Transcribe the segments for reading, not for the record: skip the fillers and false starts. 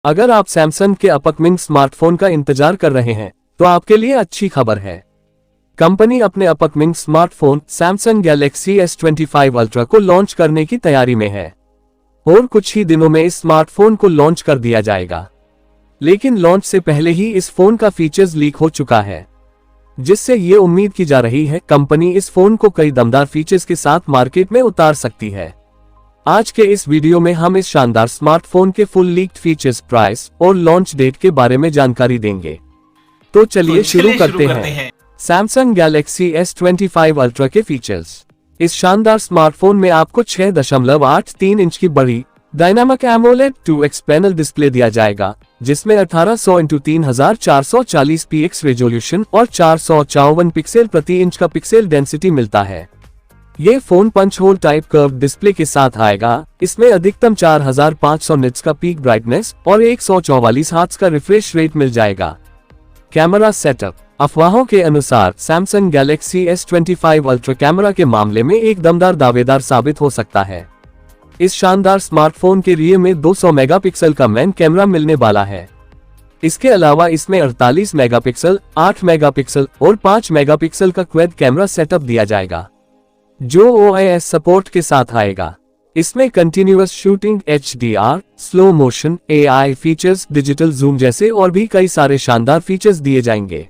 अगर आप सैमसंग के अपकमिंग स्मार्टफोन का इंतजार कर रहे हैं तो आपके लिए अच्छी खबर है। कंपनी अपने upcoming smartphone Samsung Galaxy S25 ultra को लॉन्च करने की तैयारी में है और कुछ ही दिनों में इस स्मार्टफोन को लॉन्च कर दिया जाएगा। लेकिन लॉन्च से पहले ही इस फोन का फीचर्स लीक हो चुका है, जिससे ये उम्मीद की जा रही है कंपनी इस फोन को कई दमदार फीचर्स के साथ मार्केट में उतार सकती है। आज के इस वीडियो में हम इस शानदार स्मार्टफोन के फुल लीक्ड फीचर्स, प्राइस और लॉन्च डेट के बारे में जानकारी देंगे। तो चलिए शुरू करते हैं। सैमसंग गैलेक्सी S25 अल्ट्रा के फीचर्स। इस शानदार स्मार्टफोन में आपको 6.83 इंच की बड़ी dynamic AMOLED 2x panel display दिया जाएगा, जिसमें 1800x3440 px रेजोल्यूशन और 454 पिक्सल प्रति इंच का पिक्सल डेंसिटी मिलता है। ये phone punch hole type curve display के साथ आएगा। इसमें अधिकतम 4500 निट्स का पीक ब्राइटनेस और 144 हर्ट्ज का रिफ्रेश रेट मिल जाएगा। Camera setup. अफवाहों के अनुसार Samsung Galaxy S25 ultra camera के मामले में एक दमदार दावेदार साबित हो सकता है। इस शानदार स्मार्टफोन के रियर में 200 मेगापिक्सल का मेन कैमरा मिलने वाला है। इसके अलावा इसमें 48 मेगापिक्सल, 8 मेगापिक्सल और 5 मेगापिक्सल का क्वाड कैमरा सेटअप दिया जाएगा, जो OIS सपोर्ट के साथ आएगा। इसमें continuous shooting, HDR, slow motion, AI features, digital zoom जैसे और भी कई सारे शानदार फीचर्स दिए जाएंगे।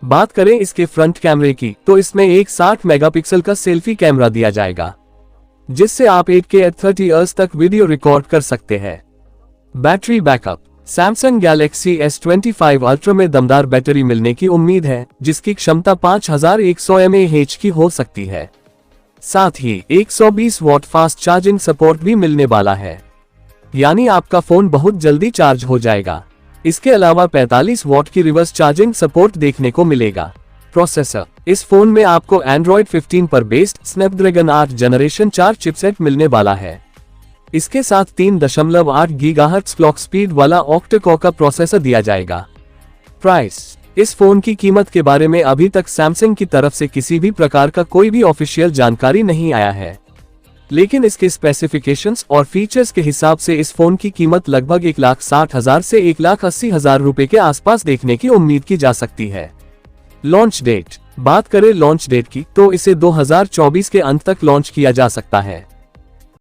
बात करें इसके फ्रंट कैमरे की तो इसमें एक 60 मेगापिक्सल का सेल्फी कैमरा दिया जाएगा, जिससे आप 8K 30 Hz तक वीडियो रिकॉर्ड कर सकते हैं। Battery backup. Samsung Galaxy S25 ultra में दमदार बैटरी मिलने की उम्मीद है, जिसकी क्षमता 5100 mAh की हो सकती है। साथ ही 120 वॉट फास्ट चार्जिंग सपोर्ट भी मिलने वाला है, यानी आपका फोन बहुत जल्दी चार्ज हो जाएगा। इसके अलावा 45 वॉट की रिवर्स चार्जिंग सपोर्ट देखने को मिलेगा। प्रोसेसर। इस फोन में आपको Android 15 पर बेस्ड स्नैपड्रैगन 8 जनरेशन 4 चिपसेट मिलने वाला है। इसके साथ 3.8 गीगाहर्ट्ज क्लॉक स्पीड वाला ऑक्टा-कोर का प्रोसेसर दिया जाएगा। प्राइस। इस फोन की कीमत के बारे में अभी तक सैमसंग की तरफ से किसी भी प्रकार का कोई भी ऑफिशियल जानकारी नहीं आया है, लेकिन इसके स्पेसिफिकेशंस और फीचर्स के हिसाब से इस फोन की कीमत लगभग 1,60,000 से 1,80,000 रुपए के आसपास देखने की उम्मीद की जा सकती है। Launch date. बात करें लॉन्च डेट की तो इसे 2024 के अंत तक लॉन्च किया जा सकता है।